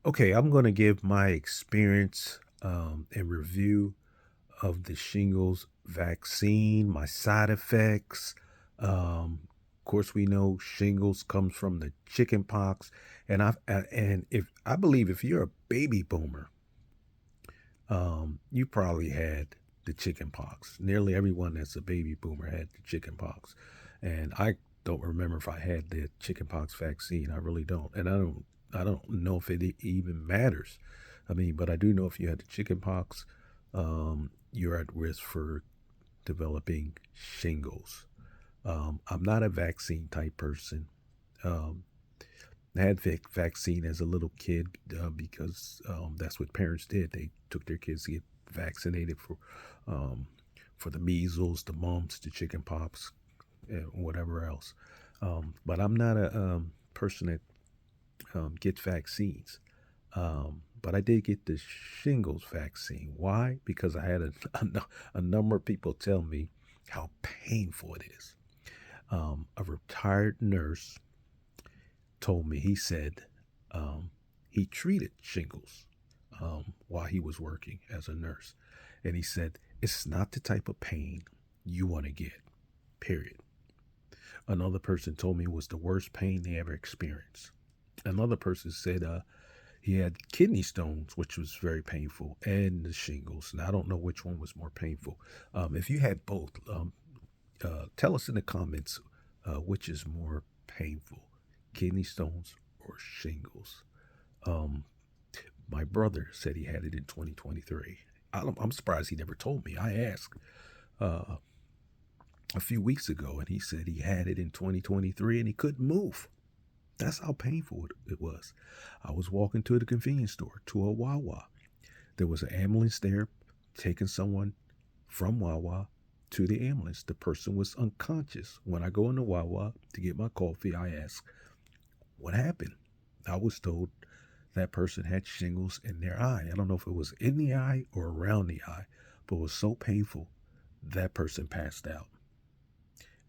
Okay, I'm going to give my experience and review of the shingles vaccine, my side effects. Of course, we know shingles comes from the chicken pox, and if I believe if you're a baby boomer, you probably had the chicken pox. Nearly everyone that's a baby boomer had the chicken pox, and I don't remember if I had the chicken pox vaccine. I really don't, and I don't know if it even matters. I mean, but I do know if you had the chicken pox, you're at risk for developing shingles. I'm not a vaccine type person. Um, I had vaccine as a little kid because that's what parents did. They took their kids to get vaccinated um, for the measles, the mumps, the chicken pox, and whatever else. But I'm not a person that gets vaccines. But I did get the shingles vaccine. Why? Because I had a number of people tell me how painful it is. A retired nurse told me, he said um, he treated shingles while he was working as a nurse. And he said, it's not the type of pain you want to get, period. Another person told me it was the worst pain they ever experienced. Another person said he had kidney stones, which was very painful, and the shingles. And I don't know which one was more painful. If you had both, tell us in the comments which is more painful, kidney stones or shingles. Um, my brother said he had it in 2023. I'm surprised he never told me. I asked uh, a few weeks ago, and he said he had it in 2023 and he couldn't move. That's how painful it was. I was walking to the convenience store, to a Wawa. There was an ambulance there taking someone from Wawa to the ambulance. The person was unconscious. When I go into Wawa to get my coffee, I ask, what happened? I was told that person had shingles in their eye. I don't know if it was in the eye or around the eye, but it was so painful that person passed out.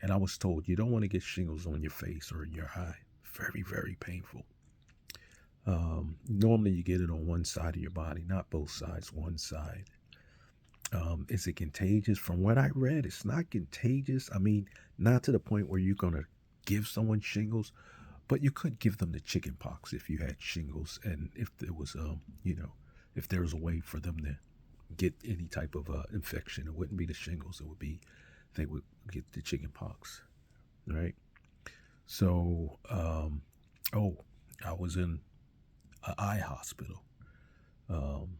And I was told you don't want to get shingles on your face or in your eye. Very, very painful. Normally you get it on one side of your body, not both sides, one side. Is it contagious? From what I read, it's not contagious. I mean, not to the point where you're going to give someone shingles, but you could give them the chicken pox if you had shingles, and if there was, if there was a way for them to get any type of infection, it wouldn't be the shingles. It would be they would get the chicken pox, right? So, oh, I was in an eye hospital, um,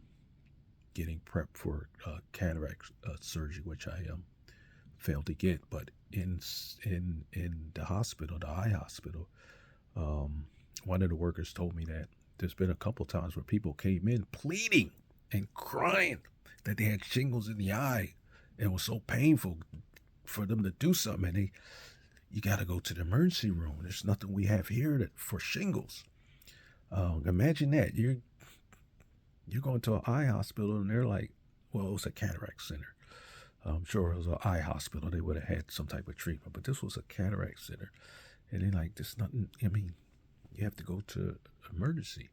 getting prepped for cataract surgery, which I failed to get. But in the hospital, the eye hospital, um, one of the workers told me that there's been a couple times where people came in pleading and crying that they had shingles in the eye. It was so painful for them to do something, and you got to go to the emergency room. There's nothing we have here for shingles. Imagine that you're going to an eye hospital and they're like, well, it was a cataract center. I'm sure it was an eye hospital. They would have had some type of treatment, but this was a cataract center. And they're like, there's nothing, I mean, you have to go to emergency.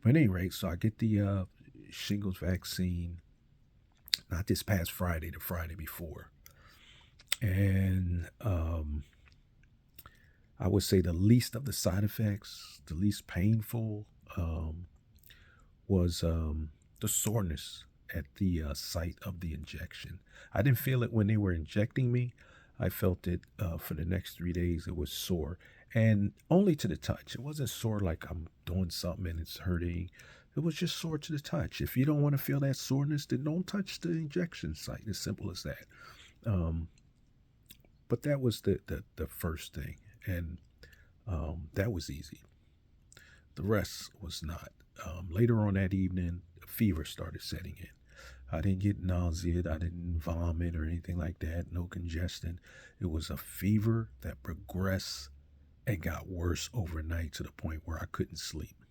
But at any rate, so I get the shingles vaccine, not this past Friday, the Friday before. And I would say the least of the side effects, the least painful, was the soreness at the site of the injection. I didn't feel it when they were injecting me. I felt it for the next 3 days. It was sore, and only to the touch. It wasn't sore like I'm doing something and it's hurting. It was just sore to the touch. If you don't want to feel that soreness, then don't touch the injection site. As simple as that. Um, but that was the first thing, and that was easy. The rest was not. Later on that evening, a fever started setting in. I didn't get nauseated. I didn't vomit or anything like that. No congestion. It was a fever that progressed and got worse overnight to the point where I couldn't sleep.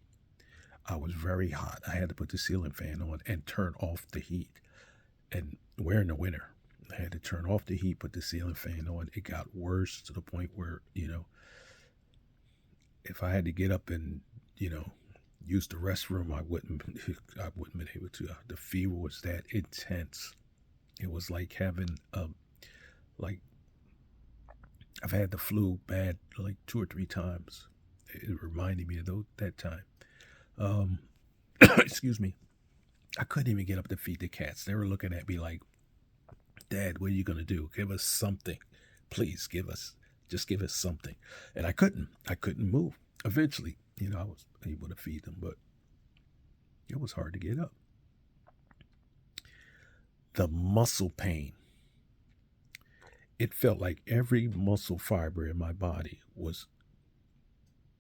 I was very hot. I had to put the ceiling fan on and turn off the heat. And we're in the winter. I had to turn off the heat, put the ceiling fan on. It got worse to the point where, if I had to get up and, you know, use the restroom. I wouldn't been able to. The fever was that intense. It was like having like I've had the flu bad like 2 or 3 times. It reminded me of that time. Um, excuse me. I couldn't even get up to feed the cats. They were looking at me like, "Dad, what are you gonna do? Give us something, please. Just give us something." And I couldn't. I couldn't move. Eventually, I was able to feed them, but it was hard to get up. The muscle pain. It felt like every muscle fiber in my body was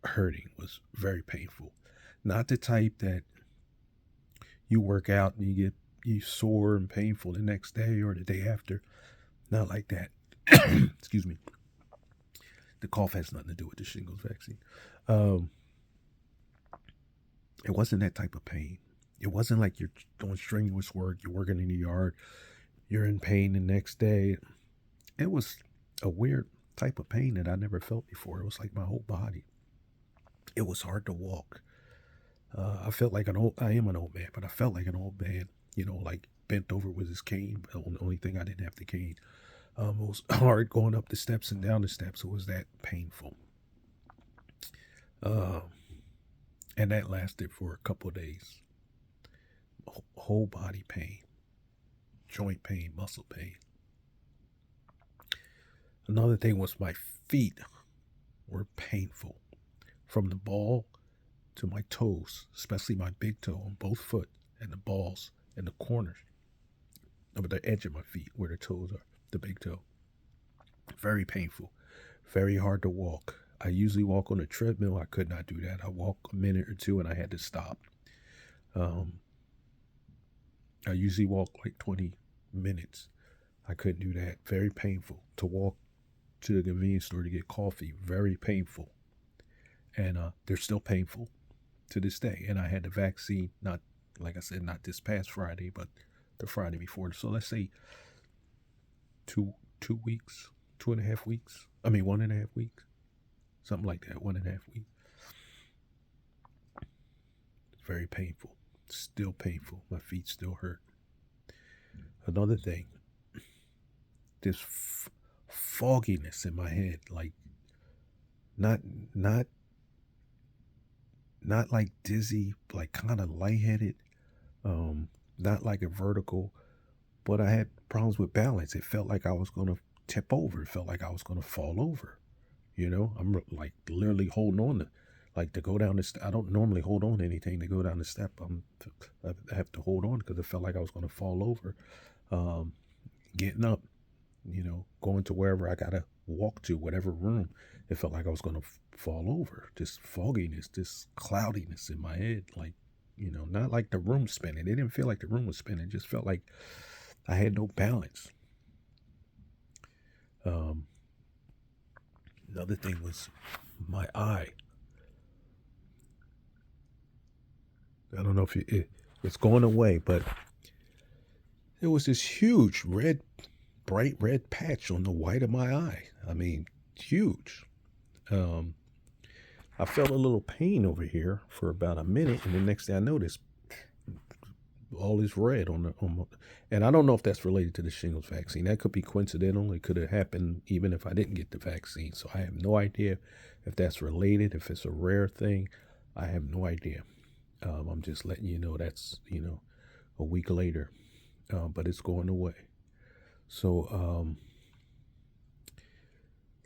hurting, was very painful. Not the type that you work out and you sore and painful the next day or the day after. Not like that. Excuse me. The cough has nothing to do with the shingles vaccine. It wasn't that type of pain. It wasn't like you're doing strenuous work, you're working in the yard, you're in pain the next day. It was a weird type of pain that I never felt before. It was like my whole body. It was hard to walk. I felt like I am an old man, but I felt like an old man, like bent over with his cane. The only thing I didn't have the cane. It was hard going up the steps and down the steps. It was that painful. And that lasted for a couple of days. Whole body pain, joint pain, muscle pain. Another thing was my feet were painful from the ball to my toes, especially my big toe on both foot and the balls and the corners of the edge of my feet where the toes are, the big toe. Very painful, very hard to walk. I usually walk on a treadmill. I could not do that. I walk a minute or two and I had to stop. I usually walk like 20 minutes. I couldn't do that. Very painful. To walk to the convenience store to get coffee, very painful. And they're still painful to this day. And I had the vaccine, not, like I said, not this past Friday, but the Friday before. So let's say 2 weeks, 2.5 weeks. 1.5 weeks. Something like that, 1.5 weeks. Very painful. Still painful. My feet still hurt. Another thing, this fogginess in my head, like not like dizzy, like kind of lightheaded, not like a vertical, but I had problems with balance. It felt like I was gonna tip over. It felt like I was gonna fall over. I'm like literally holding on to go down the step. I don't normally hold on to anything to go down the step. I have to hold on because it felt like I was going to fall over. Getting up, going to wherever I got to walk to, whatever room, it felt like I was going to fall over. This fogginess, this cloudiness in my head, like, not like the room spinning. It didn't feel like the room was spinning. It just felt like I had no balance. Another thing was my eye. I don't know if it's going away, but there was this huge bright red patch on the white of my eye. Huge. I felt a little pain over here for about a minute, and the next thing I noticed, all this red on and I don't know if that's related to the shingles vaccine. That could be coincidental. It could have happened even if I didn't get the vaccine. So I have no idea if that's related, if it's a rare thing. I have no idea. I'm just letting you know that's, a week later, but it's going away. So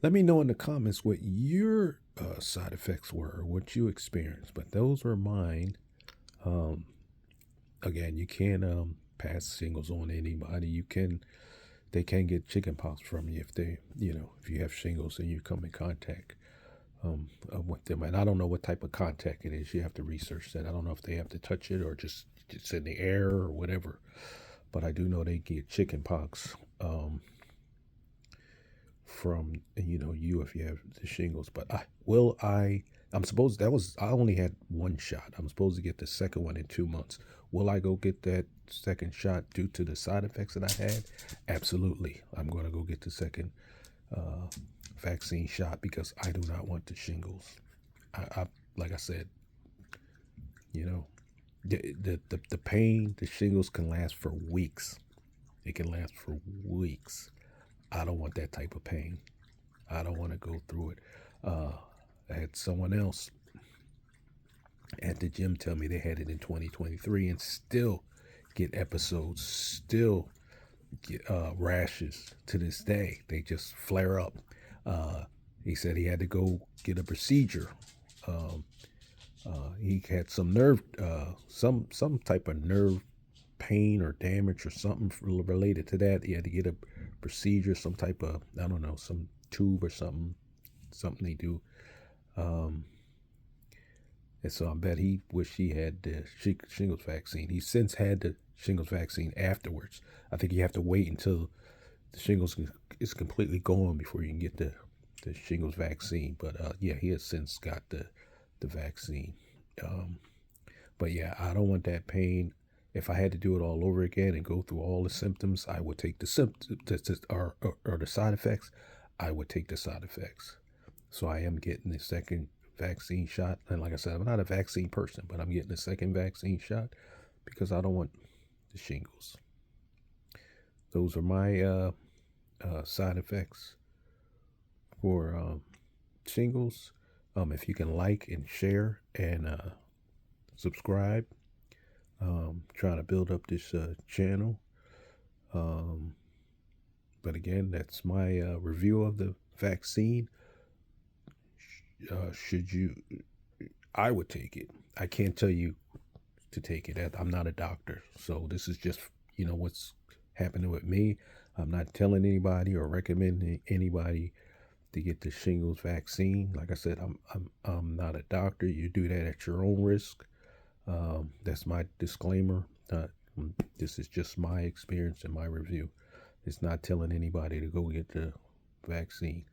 let me know in the comments what your side effects were, or what you experienced. But those were mine. Again, you can't pass shingles on anybody. They can get chickenpox from you if if you have shingles and you come in contact with them. And I don't know what type of contact it is. You have to research that. I don't know if they have to touch it or just it's in the air or whatever. But I do know they get chickenpox from you if you have the shingles. But I only had one shot. I'm supposed to get the second one in 2 months. Will I go get that second shot due to the side effects that I had? Absolutely. I'm going to go get the second vaccine shot because I do not want the shingles. I like I said, You know, the pain, the shingles can last for weeks. It can last for weeks. I don't want that type of pain. I don't want to go through it. I had someone else at the gym tell me they had it in 2023 and still get episodes, still get rashes to this day. They just flare up. He said he had to go get a procedure. Um, he had some nerve, some type of nerve pain or damage or something related to that. He had to get a procedure, some type of, I don't know, some tube or something they do. And so I bet he wished he had the shingles vaccine. He's since had the shingles vaccine afterwards. I think you have to wait until the shingles is completely gone before you can get the shingles vaccine. But yeah, he has since got the vaccine. But yeah, I don't want that pain. If I had to do it all over again and go through all the symptoms, I would take the symptoms or the side effects. I would take the side effects. So I am getting the second vaccine shot. And like I said, I'm not a vaccine person, but I'm getting the second vaccine shot because I don't want the shingles. Those are my side effects for shingles. If you can like and share and subscribe, trying to build up this channel. But again, that's my review of the vaccine. I would take it. I can't tell you to take it. I'm not a doctor. So this is just, what's happening with me. I'm not telling anybody or recommending anybody to get the shingles vaccine. Like I said, I'm not a doctor. You do that at your own risk. That's my disclaimer. This is just my experience and my review. It's not telling anybody to go get the vaccine,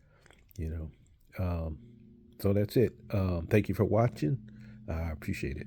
So that's it. Thank you for watching. I appreciate it.